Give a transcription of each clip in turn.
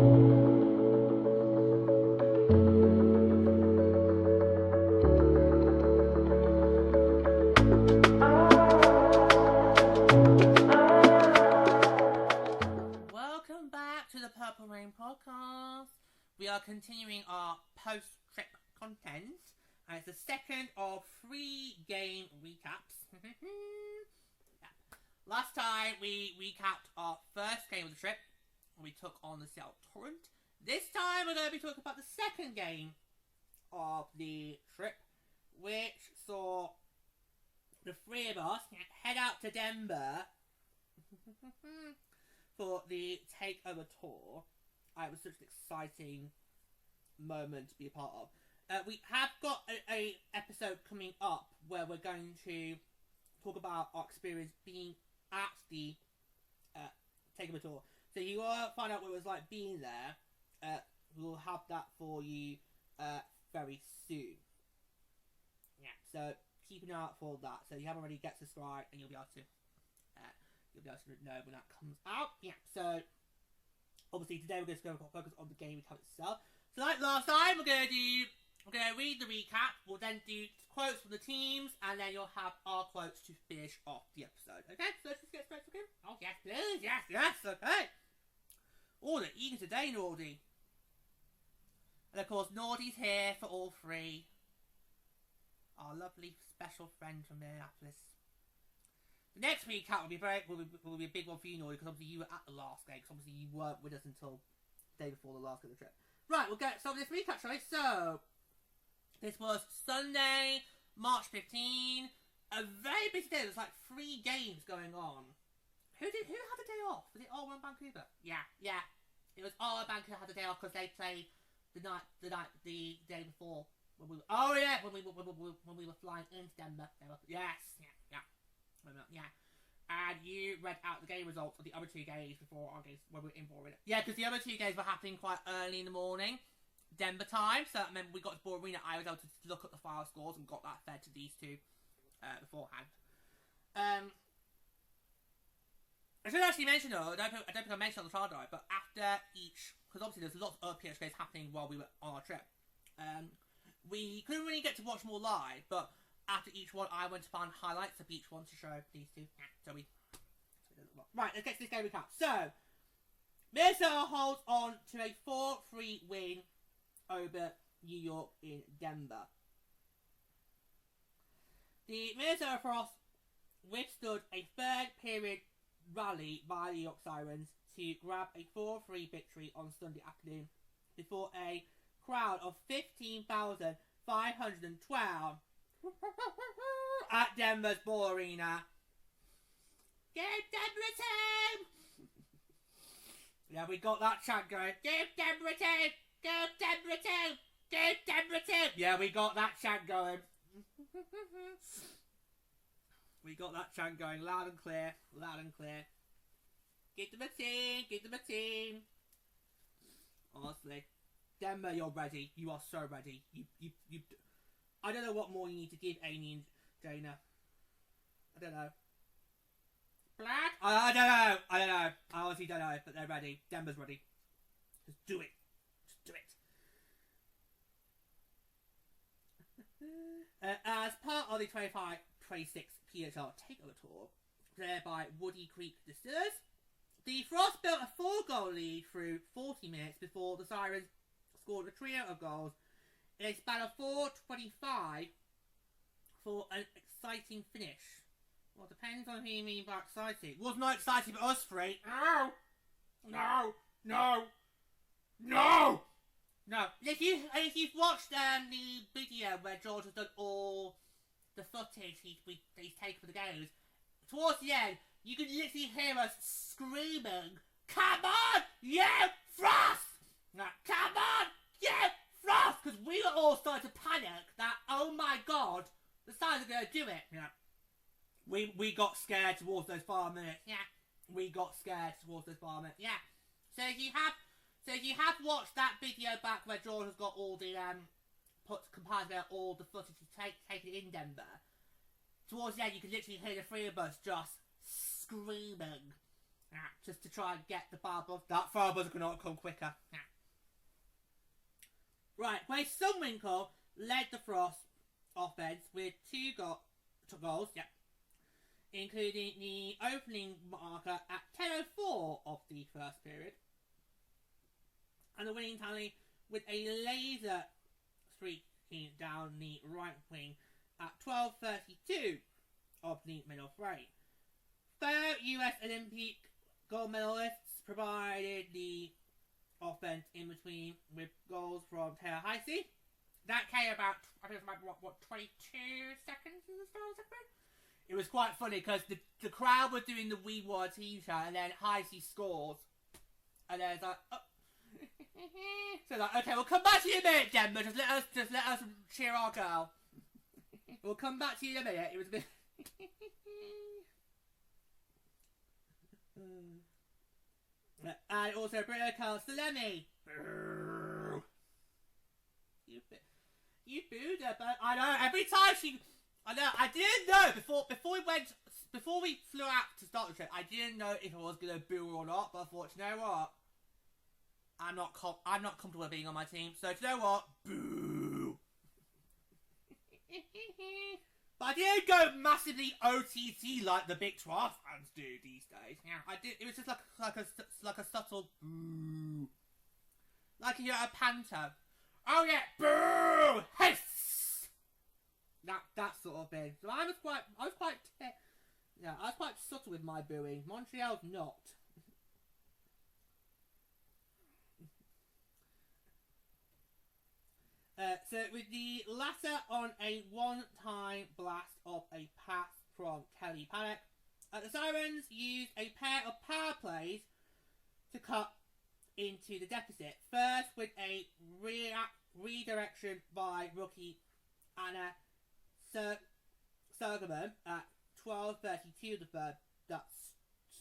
We are continuing our post-trip content, and it's the second of 3 game recaps. Last time we recapped our first game of the trip, and we took on the Seattle Torrent. This time we're going to be talking about the second game of the trip, which saw the 3 of us head out to Denver for the takeover tour. It was such an exciting moment to be a part of. We have got a episode coming up where we're going to talk about our experience being at the takeover tour. So you want to find out what it was like being there. We'll have that for you very soon. Yeah, so keep an eye out for that. So you haven't already, get subscribed and you'll be able to know when that comes out. Yeah, so obviously today we're just going to focus on the game recap itself. So like last time, we're going to read the recap. We'll then do quotes from the teams, and then you'll have our quotes to finish off the episode. Okay, so let's just get straight to it. Oh yes, please, yes, okay. Order, even today, Nordy. And of course, Nordy's here for all 3. Our lovely special friend from Minneapolis. The next recap will be a big one for you, Nordy, because obviously you were at the last game, because obviously you weren't with us until the day before the last game of the trip. Right, we'll get started with this recap, shall we? So, this was Sunday, March 15. A very busy day. There was like 3 games going on. Who had the day off? Was it all in Vancouver? Yeah. It was all Vancouver had the day off because they played the day before. When we were flying into Denver. Yes, yeah. And you read out the game results of the other 2 games before our games when we were in Arena. Yeah, because the other 2 games were happening quite early in the morning, Denver time. So that meant we got to Ball Arena. I was able to look at the final scores and got that fed to these 2 beforehand. I should actually mention though, I don't think I mentioned on the trial drive, but after each, because obviously there's lots of PH games happening while we were on our trip. We couldn't really get to watch them all live, but after each one, I went to find highlights of each one to show these 2. Right, let's get to this game recap. So, Minnesota holds on to a 4-3 win over New York in Denver. The Minnesota Frost withstood a 3rd period rally by the York Sirens to grab a 4-3 victory on Sunday afternoon before a crowd of 15,512 at Denver's Ball Arena. Give Denver a team! Yeah, we got that chant going. Give Denver a team! Give Denver a team! Give Denver a team! Yeah, we got that chant going. We got that chant going loud and clear. Give them a team! Give them a team! Honestly. Denver, you're ready. You are so ready. You I don't know what more you need to give Amy and Dana. I don't know. Black? I don't know. I honestly don't know, but they're ready. Denver's ready. Just do it. As part of the 25-26 PHL Takeover Tour, played by Woody Creek Distillers, the Frost built a 4-goal lead through 40 minutes before the Sirens scored a trio of goals in a span of 4:25 for an exciting finish. Well, depends on who you mean by exciting. It was not exciting for us 3. No. If you've watched the video where George has done all the footage he's taken for the games, towards the end, you can literally hear us screaming, "Come on, you Frost! Come on, you Frost!" Because we were all starting to panic that, oh my god, the Sirens are going to do it. Yeah. We got scared towards those 5 minutes. Yeah. Yeah. So if you have watched that video back where George has got all the compiled all the footage taken in Denver, towards the end you can literally hear the 3 of us just screaming just to try and get the foul buzzer. That foul buzzer could not come quicker. Right, where Sunwinkle led the Frost offense with 2 goals, including the opening marker at 10:04 of the first period, and the winning tally with a laser streaking down the right wing at 12:32 of the middle frame. Fellow US Olympic gold medalists provided the offense in between with goals from Taylor Heisey. That came about, I think it was about, 22 seconds in the start of the second. It was quite funny because the crowd were doing the We Were t-shirt, and then Heisey scores. And then it's like, oh. So like, okay, we'll come back to you in a minute, Denver. Just let us cheer our girl. We'll come back to you in a minute. It was a bit. And also Bruno Salemi. You booed her, but I know every time I didn't know before we flew out to start the trip. I didn't know if I was gonna boo her or not, but I thought, you know what? I'm not comfortable with being on my team, so you know what? Boo. But I didn't go massively OTT like the Big 12 fans do these days. Yeah, I did. It was just like a subtle boo, like you're a panto. Oh yeah, boo! Hiss! That sort of thing. So I was quite subtle with my booing. Montreal's not. So with the latter on a one-time blast of a pass from Kelly Paddock, the Sirens used a pair of power plays to cut into the deficit. First with a redirection by rookie Anna Sergerman at 12:32 the third that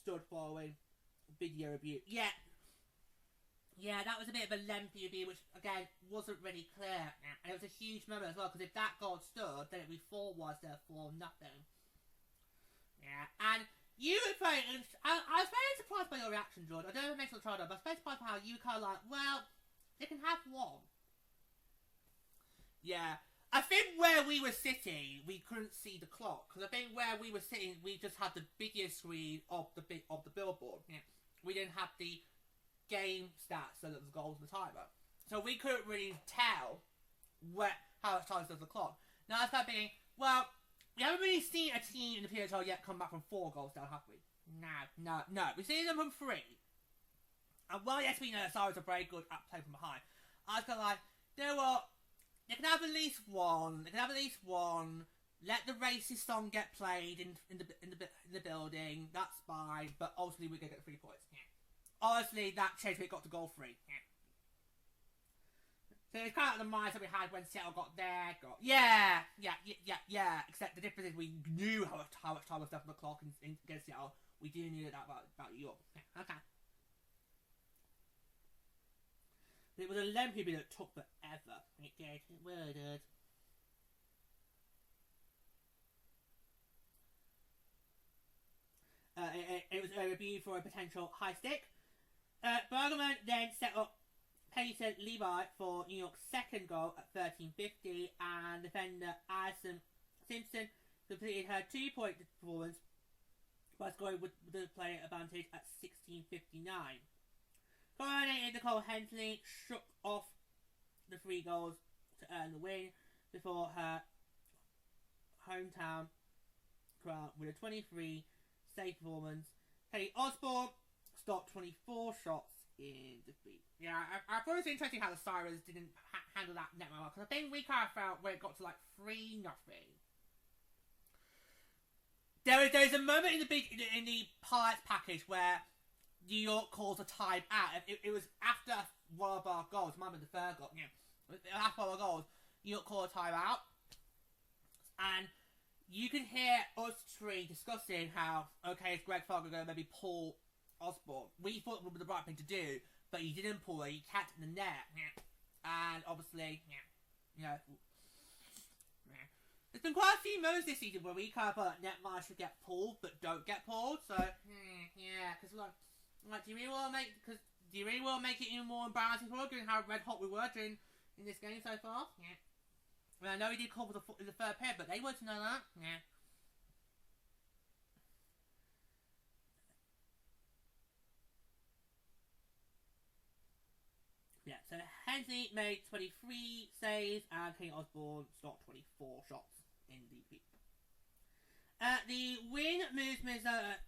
stood following video review. Yeah, that was a bit of a lengthy review, which, again, wasn't really clear. And it was a huge moment as well, because if that goal stood, then it would be 4-1 instead of 4-0. Yeah, and you were very... I was very surprised by your reaction, George. I don't know if it makes you try but I was very surprised by how you kind of like, well, they can have one. Yeah. I think where we were sitting, we couldn't see the clock. Because I think where we were sitting, we just had the biggest screen of the billboard. Yeah. We didn't have the game stats so that the goals in the timer, so we couldn't really tell how much time does the clock. Now it's kind of being, well, we haven't really seen a team in the PHL yet come back from 4 goals down, have we? No. We've seen them from 3. And while yes, we know the Sirens are very good at playing from behind, I was kind of like, you know what? They can have at least one. Let the racist song get played in the building. That's fine. But ultimately, we're gonna get 3 points. Yeah. Honestly, that changed when it got to goal 3. Yeah. So it's kind of like the mindset we had when Seattle got there. Yeah. Except the difference is we knew how much time was left on the clock against Seattle. We didn't know that about York. Yeah, okay. It was a lengthy bit that took forever. It did. It really did. It was a review for a potential high stick. Bergman then set up Peyton Levi for New York's second goal at 13:50, and defender Alison Simpson completed her 2-point performance by scoring with the player advantage at 16:59. Coronated Nicole Hensley shook off the 3 goals to earn the win before her hometown crowd with a 23 save performance. Kelly Osborne stopped 24 shots in defeat. Yeah, I thought it was interesting how the Sirens didn't handle that net well, because I think we kind of felt where it got to like 3-0. There's a moment in the Pirates package where New York calls a time out. It was after one of our goals. Might be the third goal. Yeah, after one of our goals, New York called a time out, and you can hear us 3 discussing how, okay, is Greg Fargo going to maybe pull Osborne? We thought it would be the right thing to do, but he didn't pull it. He kept it in the net, and obviously, There's been quite a few moments this season where we kind of feel like netminders should get pulled but don't get pulled. So yeah, because like, do you really want to make it even more embarrassing for us, given how red hot we were in this game so far? Yeah. I mean, I know we did call for the third period, but they want to know that. Yeah. Yeah, so Hensley made 23 saves and King Osborne stopped 24 shots in the peak. The win moves Minnesota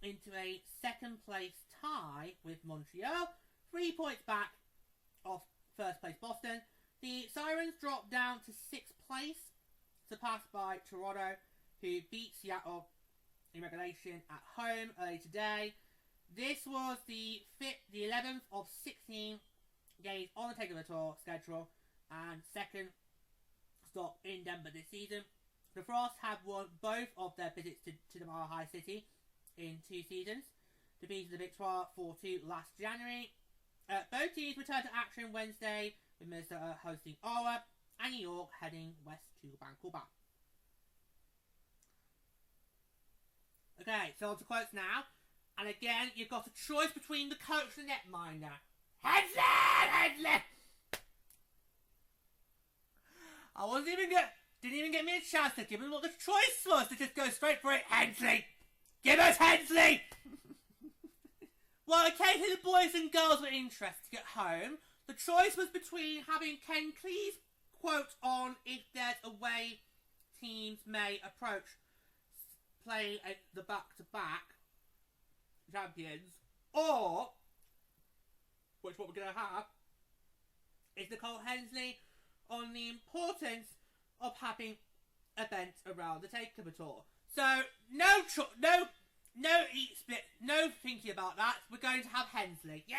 into a second place tie with Montreal, 3 points back of first place Boston. The Sirens dropped down to 6th place, surpassed by Toronto, who beat Seattle in regulation at home early today. This was the 11th of 16 games on the Takeover Tour schedule and second stop in Denver this season. The Frost have won both of their visits to the Mile High City in 2 seasons, defeating the Victoire 4-2 last January. Both teams return to action Wednesday, with Minnesota hosting Ottawa and New York heading west to Vancouver. Okay, so on to quotes now. And again, you've got a choice between the coach and the netminder. Hensley! Didn't even get me a chance to give him what the choice was, to just go straight for it. Hensley! Give us Hensley! Well, occasionally the boys and girls were interested at home. The choice was between having Ken Cleese quote on if there's a way teams may approach playing at the back-to-back champions, or, which what we're going to have, is Nicole Hensley on the importance of having events around the Takeover Tour. So, no eat split, no thinking about that. We're going to have Hensley. Yeah!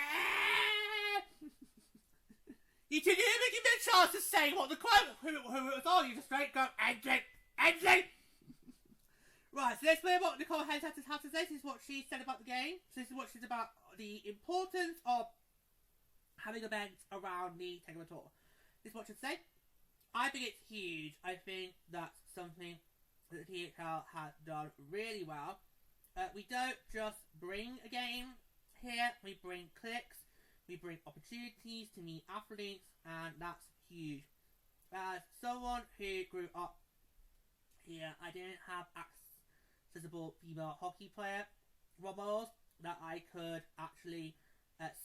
You didn't even give me a chance to say what the quote, who it was on. You just straight go, Hensley! Right, so let's play what Nicole Hensley has to say. This is what she said about the game. So this is what she's about the importance of having events around the Takeover Tour. This is what she'd say. I think it's huge. I think that's something that the THL has done really well. We don't just bring a game here, we bring clicks, we bring opportunities to meet athletes, and that's huge. As someone who grew up here, I didn't have accessible female hockey player role models that I could actually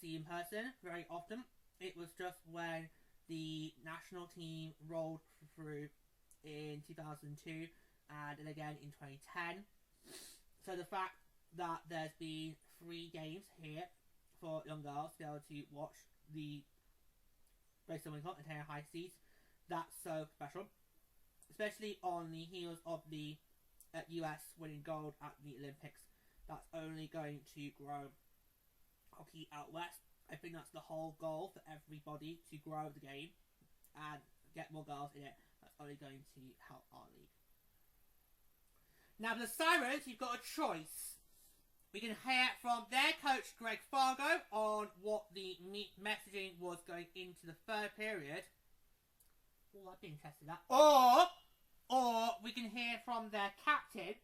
see in person very often. It was just when the national team rolled through in 2002 and then again in 2010. So the fact that there's been 3 games here for young girls to be able to watch the race on Wincott and Taylor High Seas, that's so special. Especially on the heels of the US winning gold at the Olympics. That's only going to grow hockey out west. I think that's the whole goal for everybody, to grow the game and get more girls in it. That's only going to help our league. Now, for the Sirens, you've got a choice. We can hear from their coach, Greg Fargo, on what the messaging was going into the third period. Oh, I'd be interested in that. Or we can hear from their captain,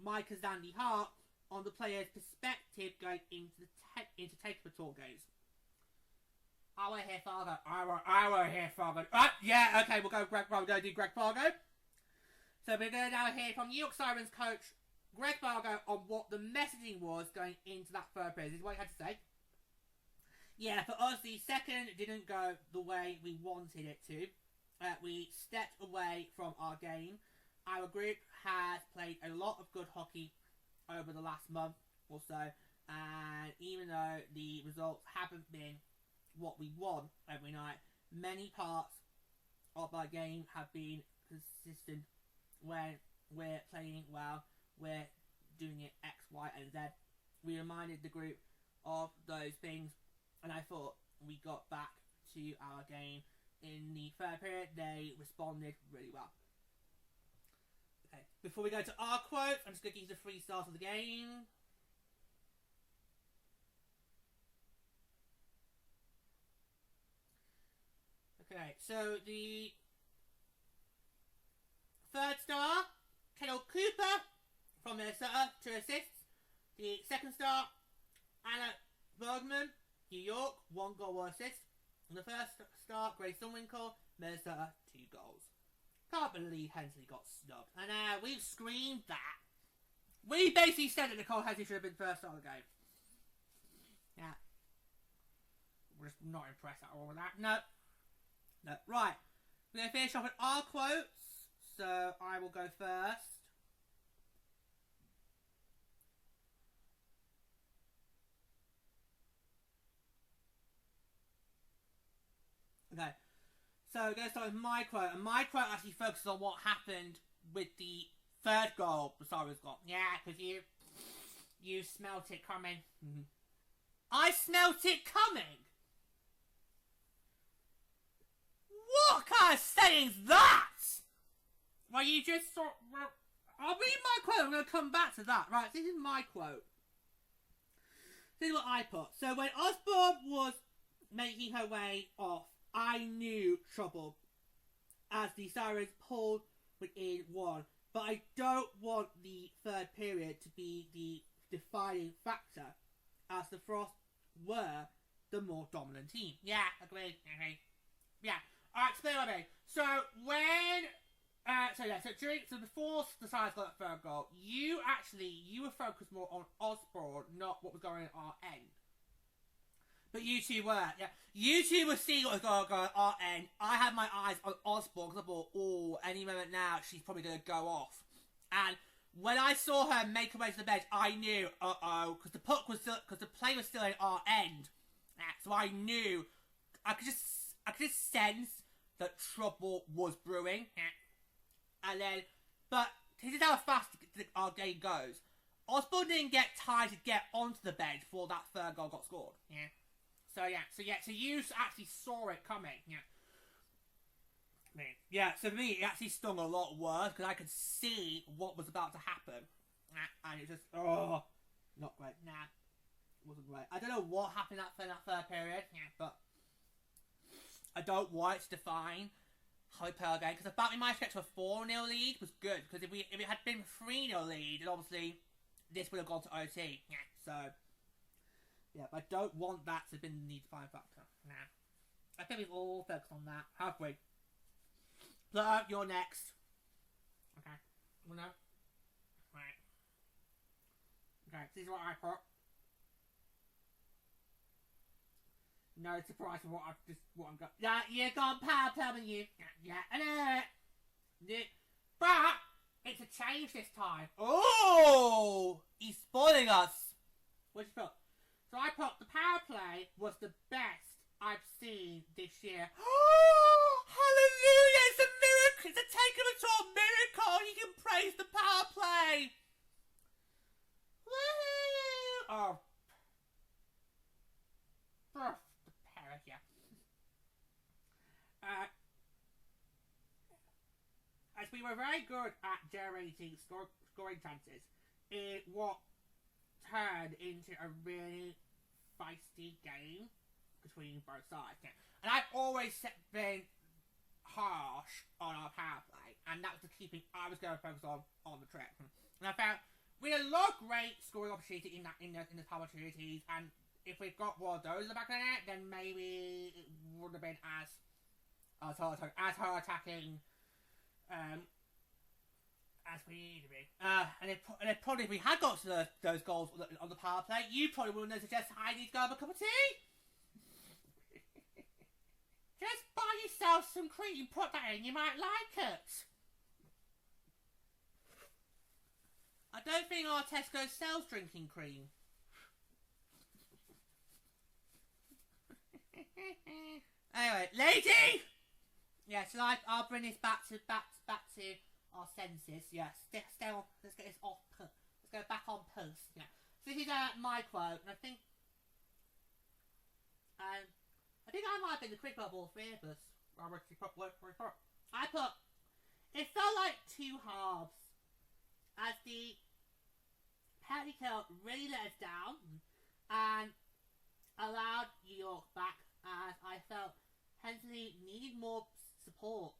Micah Zandy Hart, on the players' perspective going into Takeover Tour games. I want to hear Fargo. I want to hear Fargo. Yeah, okay, we'll go Greg Fargo. We're going to do Greg Fargo. So we're going to now hear from New York Sirens coach Greg Fargo on what the messaging was going into that third period. This is what he had to say. Yeah, for us, the second didn't go the way we wanted it to. We stepped away from our game. Our group has played a lot of good hockey over the last month or so, and even though the results haven't been what we want every night, many parts of our game have been consistent. When we're playing well, we're doing it X, Y, and Z. We reminded the group of those things, and I thought we got back to our game in the third period. They responded really well. Okay, before we go to our quote, I'm just going to give you the 3 stars of the game. Okay, so the third star, Kendall Cooper from Minnesota, 2 assists. The second star, Anna Bergman, New York, 1 goal, 1 assist. And the first star, Grace Sunwinkle, Minnesota, 2 goals. Can't believe Hensley got snubbed. And we've screamed that. We basically said that Nicole Hensley should have been first star of the game. Yeah. We're just not impressed at all with that. No. Right. We're going to finish off with our quotes. So I will go first. Okay. So we're going to start with my quote. And my quote actually focuses on what happened with the third goal Rosario got. Yeah, because you smelt it coming. Mm-hmm. I smelt it coming? What kind of saying's that? Well, you just sort of... I'll read my quote. I'm going to come back to that. Right, this is my quote. This is what I put. So when Osborne was making her way off, I knew trouble as the Sirens pulled within 1. But I don't want the third period to be the defining factor, as the Frost were the more dominant team. Yeah, agreed. Yeah. Alright, explain what I mean. So when so before the Sirens got that third goal, you were focused more on Osborne, not what was going on at our end. But you two were, yeah. You two were seeing what was going on at our end. I had my eyes on Osborne because I thought, oh, any moment now she's probably going to go off. And when I saw her make her way to the bench, I knew, because the play was still at our end. So I knew, I could just sense that trouble was brewing. And then, but this is how fast our game goes. Osborne didn't get time to get onto the bench before that third goal got scored. Yeah. So you actually saw it coming. Yeah. So for me, it actually stung a lot worse because I could see what was about to happen, and it just not great. Nah, it wasn't great. I don't know what happened in that third period. Yeah, but I don't want it to define how we play our game, because the fact we managed to get to a 4-0 lead was good, because if it had been 3-0 lead, then obviously this would have gone to OT. Yeah, so yeah, but I don't want that to have been the defining factor. Nah, I think we've all focused on that, have we? Blur, you're next. Okay. Well, no. Right. Okay, this is what I put. No surprise for what I'm got. Yeah, you gone power play with you. Yeah, I know it. But it's a change this time. Oh, he's spoiling us. What'd you put? So I put the power play was the best I've seen this year. Oh, hallelujah! It's a miracle. It's a take of a tour miracle. You can praise the power play. Woohoo! Oh. Yeah. As we were very good at generating scoring chances, it what turned into a really feisty game between both sides. Yeah. And I've always been harsh on our power play, and that was the key thing I was going to focus on the trip. And I found we had a lot of great scoring opportunity in the power opportunities, and if we'd got one of those in the back of the net, then maybe it wouldn't have been as her attacking as we needed to be. And if probably if we had got to those goals on the power play, you probably wouldn't have suggested I need to go have a cup of tea. Just buy yourself some cream, put that in, you might like it. I don't think our Tesco sells drinking cream. Anyway, lady! Yeah, so I'll bring this back to our senses. Yeah, stay on. Let's get this off. Let's go back on post. Yeah. So this is my quote, and I think I might have been the quick of all three of us. I put it felt like two halves, as the penalty kill really let us down and allowed New York back, as I felt Hensley needed more support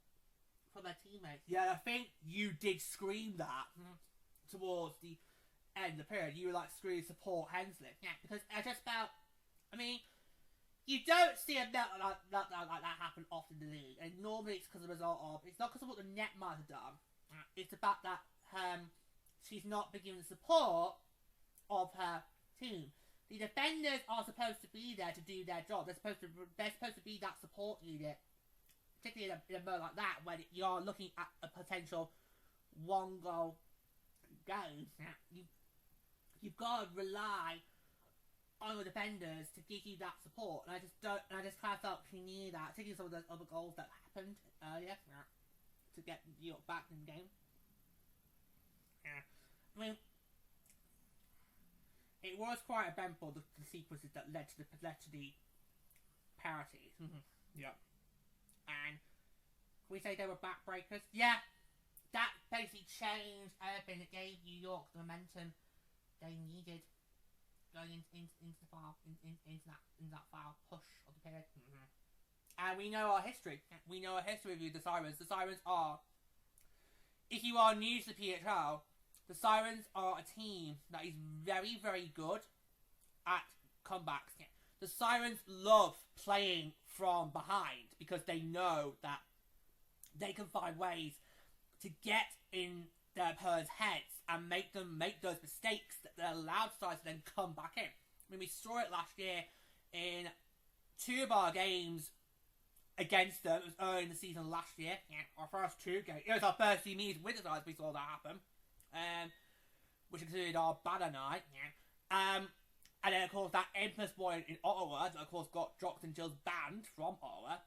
from her teammates. Yeah, I think you did scream that towards the end of the period. You were like screaming support Hensley. Yeah, because I just felt, I mean, you don't see a melt like that happen often in the league, and normally it's because of the result of, it's not because of what the net might have done, it's about that she's not been given the support of her team. The defenders are supposed to be there to do their job. They're supposed to be that support unit, particularly in a mode like that, when you're looking at a potential 1-goal game. You've got to rely on the defenders to give you that support, and I just kind of felt she needed that, taking some of those other goals that happened earlier to get York back in the game. I mean, it was quite eventful, the sequences that led to the parity. Yeah. And can we say they were backbreakers? Yeah. That basically changed everything. It gave New York the momentum they needed going into that final push of the period. And we know our history. We know our history with the Sirens. The Sirens are, if you are new to the PHL, the Sirens are a team that is very, very good at comebacks. The Sirens love playing from behind because they know that they can find ways to get in their opponent's heads and make them make those mistakes that they're allowed to then come back in. I mean, we saw it last year in 2 of our games against them. It was early in the season last year. Our first 2 games. It was our first 2 meetings with the Sirens we saw that happen. Which included our banner night. And then, of course, that infamous point in Ottawa that, of course, got Droxton Jills banned from Ottawa.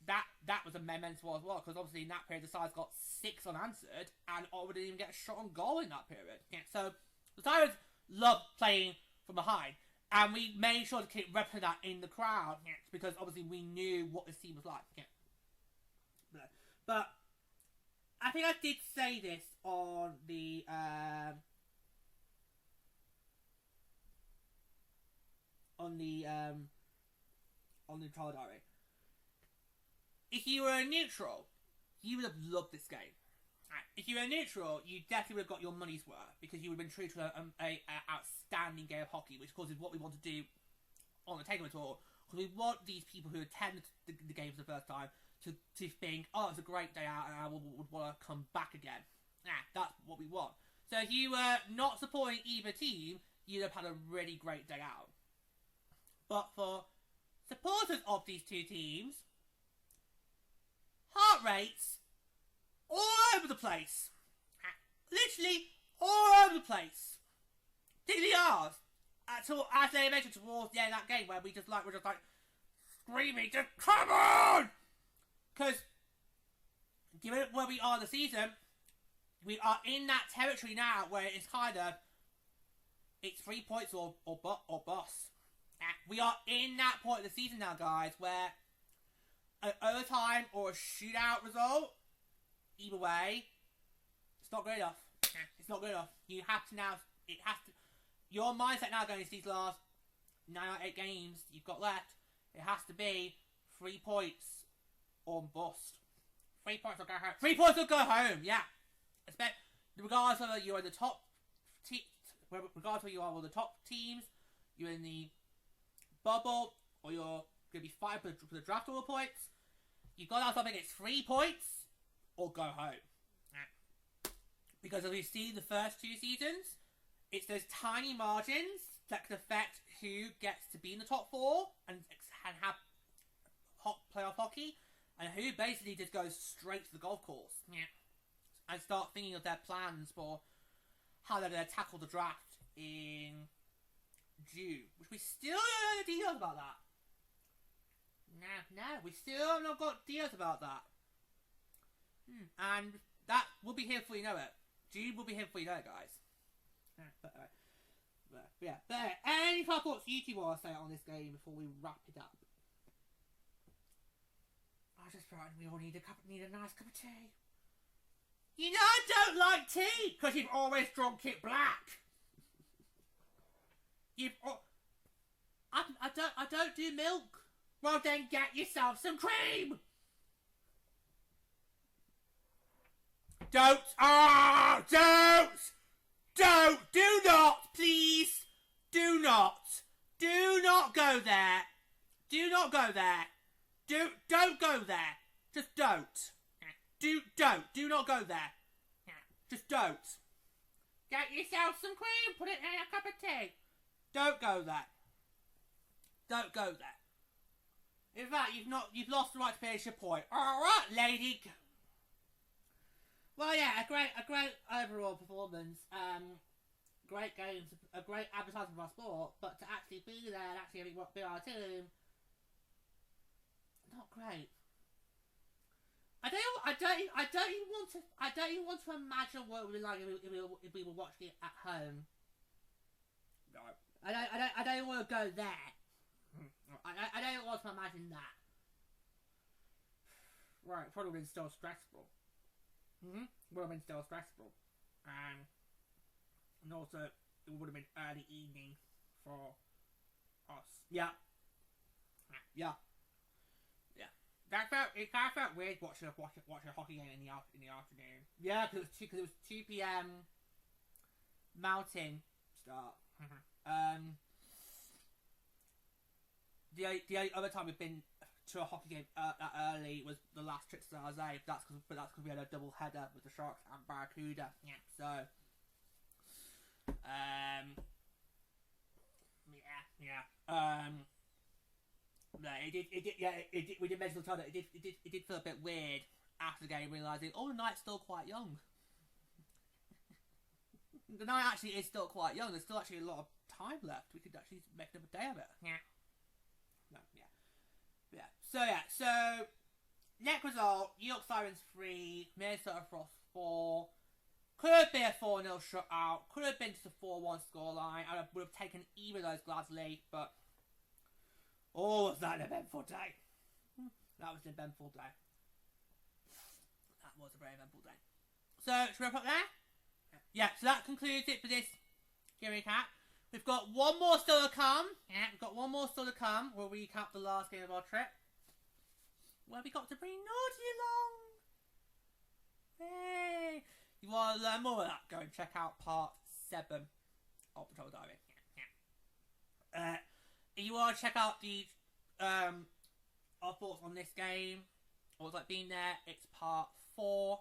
That was a memento as well, because obviously in that period the Sirens got 6 unanswered, and Ottawa didn't even get a shot on goal in that period. So the Sirens love playing from behind, and we made sure to keep repping that in the crowd, because obviously we knew what this team was like. But I think I did say this on the trial diary. If you were a neutral, you would have loved this game. If you were a neutral, you definitely would have got your money's worth, because you would have been treated to an outstanding game of hockey, which of course is what we want to do on the Takeover Tour, because we want these people who attend the game for the first time to think, oh, it was a great day out, and I would want to come back again. That's what we want. So if you were not supporting either team, you'd have had a really great day out. But for supporters of these 2 teams, heart rates all over the place. Literally all over the place. Particularly ours. As they mentioned towards the end of that game, where we're just like screaming, just come on! Because given where we are in the season, we are in that territory now where it's kind of, it's 3 points or bust. We are in that point of the season now, guys, where an overtime or a shootout result, either way, it's not good enough. It's not good enough. You have to now, your mindset now going into these last 9 or 8 games you've got left, it has to be 3 points or bust. 3 points or go home. 3 points or go home, yeah. Regardless of whether you're in the top regardless of whether you are one of the top teams, you're in the bubble, or you're going to be fighting for the draft order points, you've got to have something that's 3 points or go home. Because as we've seen the first 2 seasons, it's those tiny margins that can affect who gets to be in the top 4 and have playoff hockey, and who basically just goes straight to the golf course. And start thinking of their plans for how they're going to tackle the draft in June. Which we still don't know the details about that. No, we still have not got details about that. And that will be here before you know it. June will be here before you know it, guys. But any final thoughts you two want to say on this game before we wrap it up? I just feel like we all need a nice cup of tea. You know I don't like tea, because you've always drunk it black. I don't do milk. Well then get yourself some cream. Don't! Ah! Don't! Do not, please! Do not! Do not go there! Do not go there! Don't go there! Just don't! Do not go there! Just don't! Get yourself some cream, put it in a cup of tea! Don't go there! Don't go there! In fact, you've lost the right to finish your point. Alright, lady! Well, yeah, a great overall performance. Great games, a great advertisement for our sport, but to actually be there and actually be our team, not great. I don't even want to imagine what it would be like if we were watching it at home. No. I don't even want to go there. I don't want to imagine that. Right, probably would have been still stressful. Would have been still stressful. And also, it would have been early evening for us. Yeah. It kind of felt weird watching a hockey game in the afternoon. Yeah, because it was 2 p.m. Mountain start. The only other time we've been to a hockey game that early was the last trip to San Jose. That's because we had a double header with the Sharks and Barracuda. Yeah. So. We did mention the time that it did feel a bit weird after the game, realising, the night's still quite young. The night actually is still quite young. There's still actually a lot of time left. We could actually make another day of it. So next result: York Sirens 3, Minnesota Frost 4. Could have been a 4-0 shutout. Could have been just a 4-1 scoreline. I would have taken either of those gladly, but was that an eventful day? That was an eventful day. That was a very eventful day. So, should we wrap up there? Yeah, so that concludes it for this game recap. We've got one more still to come. Yeah, we've got one more still to come. We'll recap the last game of our trip, where we got to bring Naughty along. Yay! You want to learn more of that? Go and check out part 7 of the Troll Diary. If you want to check out the our thoughts on this game, or like being there, it's part 4.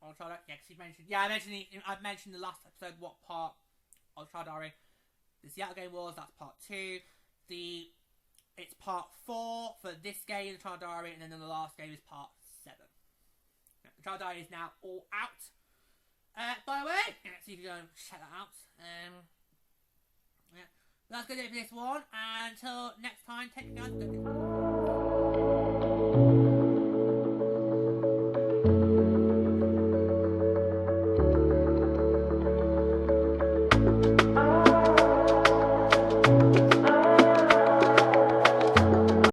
I'll try that. Yeah, because you mentioned. Yeah, I mentioned the last episode what part of Troll Diary the Seattle game was. That's part 2. It's part 4 for this game, the Troll Diary, and then the last game is part 7. The Troll Diary is now all out. By the way, let's see if you go and check that out. That's going to do it for this one. And until next time, take care guys.